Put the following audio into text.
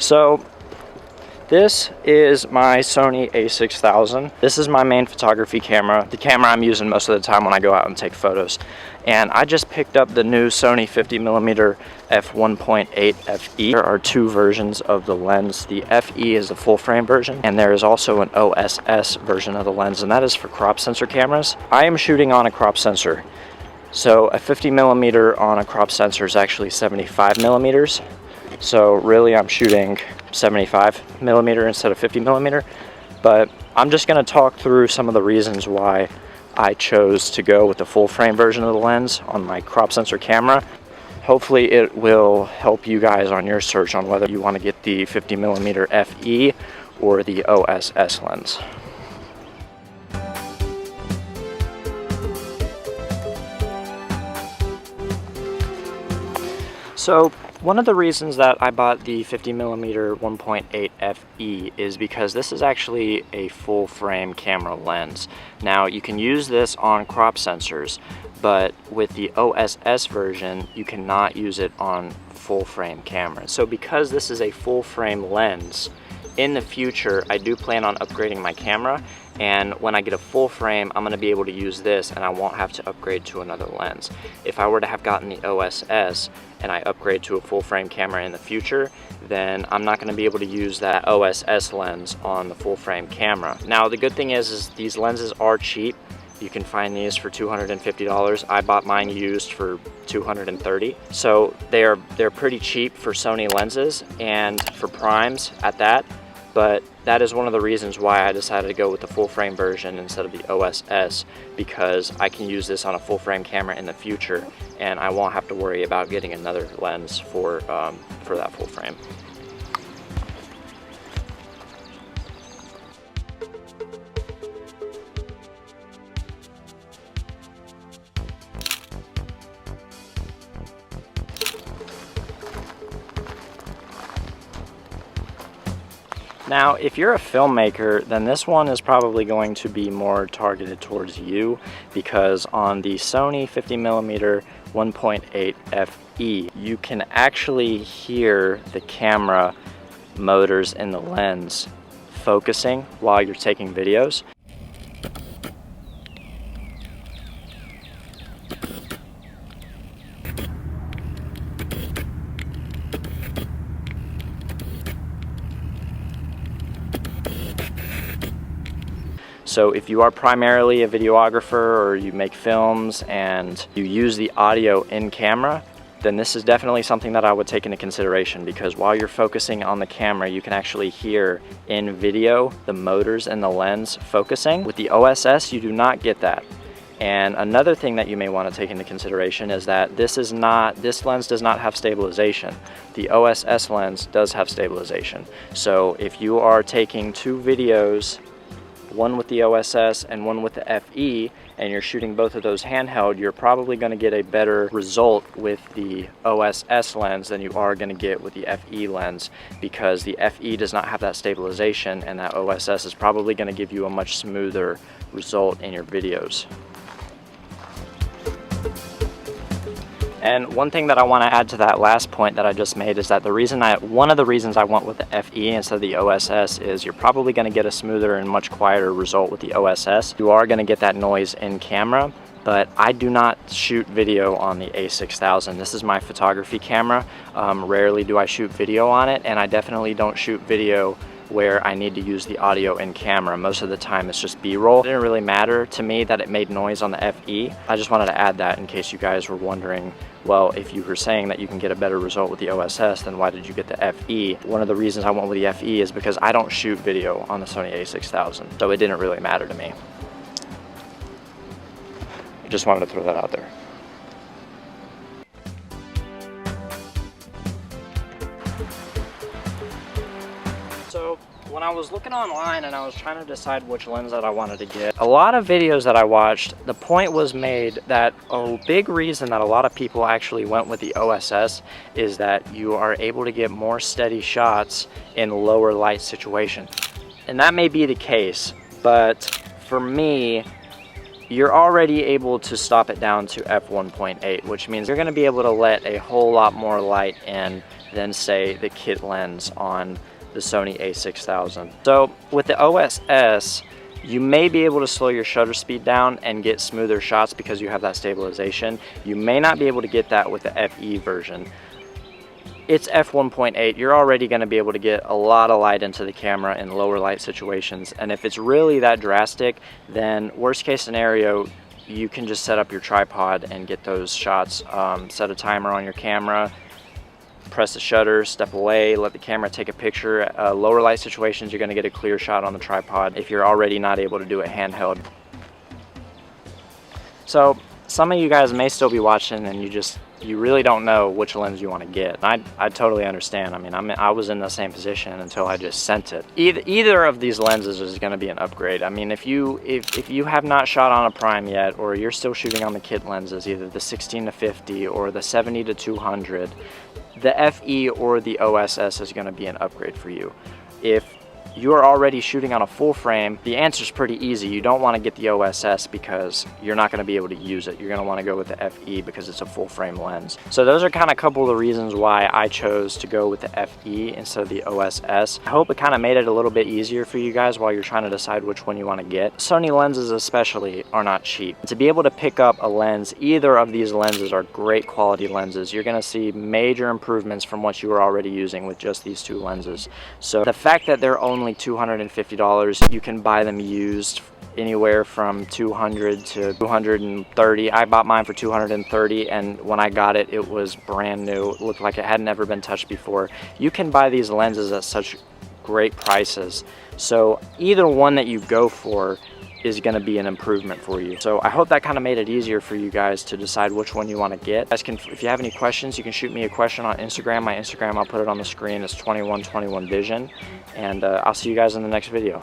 So this is my Sony A6000. This is my main photography camera, the camera I'm using most of the time when I go out and take photos. And I just picked up the new Sony 50mm f1.8 FE. There are two versions of the lens. The FE is the full frame version, and there is also an OSS version of the lens, and that is for crop sensor cameras. I am shooting on a crop sensor. So a 50mm on a crop sensor is actually 75mm. So really I'm shooting 75mm instead of 50mm, but I'm just going to talk through some of the reasons why I chose to go with the full frame version of the lens on my crop sensor camera. Hopefully it will help you guys on your search on whether you want to get the 50mm FE or the OSS lens. So one of the reasons that I bought the 50mm 1.8 FE is because this is actually a full frame camera lens. Now you can use this on crop sensors, but with the OSS version you cannot use it on full frame cameras. So because this is a full frame lens, in the future I do plan on upgrading my camera, and when I get a full frame I'm going to be able to use this and I won't have to upgrade to another lens. If I were to have gotten the OSS and I upgrade to a full frame camera in the future, then I'm not going to be able to use that OSS lens on the full frame camera. Now the good thing is these lenses are cheap. You can find these for $250. I bought mine used for $230. So they're pretty cheap for Sony lenses and for primes at that. But that is one of the reasons why I decided to go with the full frame version instead of the OSS, because I can use this on a full frame camera in the future and I won't have to worry about getting another lens for that full frame. Now, if you're a filmmaker, then this one is probably going to be more targeted towards you, because on the Sony 50mm 1.8 FE, you can actually hear the camera motors in the lens focusing while you're taking videos. So if you are primarily a videographer or you make films and you use the audio in camera, then this is definitely something that I would take into consideration, because while you're focusing on the camera, you can actually hear in video the motors in the lens focusing. With the OSS, you do not get that. And another thing that you may want to take into consideration is that this lens does not have stabilization. The OSS lens does have stabilization. So if you are taking two videos, one with the OSS and one with the FE, and you're shooting both of those handheld, you're probably going to get a better result with the OSS lens than you are going to get with the FE lens, because the FE does not have that stabilization, and that OSS is probably going to give you a much smoother result in your videos. And one thing that I want to add to that last point that I just made is that one of the reasons I went with the FE instead of the OSS is you're probably going to get a smoother and much quieter result with the OSS. You are going to get that noise in camera, but I do not shoot video on the A6000. This is my photography camera. Rarely do I shoot video on it, and I definitely don't shoot video where I need to use the audio in camera. Most of the time it's just B-roll. It didn't really matter to me that it made noise on the FE. I just wanted to add that in case you guys were wondering, well, if you were saying that you can get a better result with the OSS, then why did you get the FE? One of the reasons I went with the FE is because I don't shoot video on the Sony A6000, so it didn't really matter to me. I just wanted to throw that out there. So when I was looking online and I was trying to decide which lens that I wanted to get, a lot of videos that I watched, the point was made that a big reason that a lot of people actually went with the OSS is that you are able to get more steady shots in lower light situations. And that may be the case, but for me, you're already able to stop it down to f1.8, which means you're going to be able to let a whole lot more light in than say the kit lens on the Sony A6000. So with the OSS, you may be able to slow your shutter speed down and get smoother shots because you have that stabilization. You may not be able to get that with the FE version. It's f1.8, you're already going to be able to get a lot of light into the camera in lower light situations, and if it's really that drastic, then worst case scenario, you can just set up your tripod and get those shots. Set a timer on your camera, press the shutter, step away, let the camera take a picture. Lower light situations, you're going to get a clear shot on the tripod if you're already not able to do it handheld. So some of you guys may still be watching and you really don't know which lens you want to get. I totally understand. I mean, I was in the same position until I just sent it. Either of these lenses is going to be an upgrade. I mean, if you have not shot on a prime yet, or you're still shooting on the kit lenses, either the 16-50 or the 70-200, the FE or the OSS is going to be an upgrade for you. If you're already shooting on a full frame, the answer is pretty easy. You don't want to get the OSS because you're not going to be able to use it. You're going to want to go with the FE because it's a full frame lens. So those are kind of a couple of the reasons why I chose to go with the FE instead of the OSS. I hope it kind of made it a little bit easier for you guys while you're trying to decide which one you want to get. Sony lenses especially are not cheap. To be able to pick up a lens, either of these lenses are great quality lenses. You're going to see major improvements from what you were already using with just these two lenses. So the fact that they're only $250, you can buy them used anywhere from $200 to $230. I bought mine for $230, and when I got it, it was brand new. It looked like it had never been touched before. You can buy these lenses at such great prices. So either one that you go for is going to be an improvement for you. So I hope that kind of made it easier for you guys to decide which one you want to get. If you have any questions, you can shoot me a question on Instagram. My Instagram, I'll put it on the screen. It's 2121vision, and I'll see you guys in the next video.